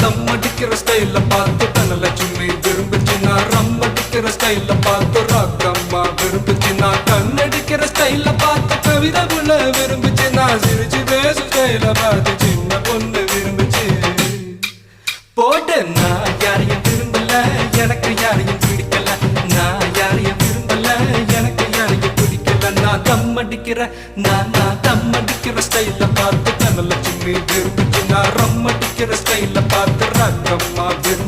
தம் அடிக்கிற ஸ்டைல பார்த்து தனலட்சுமி விரும்பிச்சுன்னா ரம் அடிக்கிற ஸ்டைல பார்த்து ராக்கம்மா விரும்பிச்சுன்னா கண்ணடிக்கிற ஸ்டைல பார்த்து கவிதை புள்ள விரும்பிச்சுன்னா சிரிச்சு பேசு ஸ்டைல பார்த்து சின்ன பொண்ணு விரும்பிச்சு போட்டு நான் யாரையும் விரும்பல எனக்கு யாரையும் பிடிக்கல நான் யாரையும் விரும்பல எனக்கு யாரையும் பிடிக்கல நான் தம் அடிக்கிற நான் தம் அடிக்கிற ஸ்டைல பார்த்து தனலட்சுமி விரும்பிச்சுன்னா ரம் அடிக்கிற ஸ்டைல பார்த்து ராக்கம்மா விரும்பி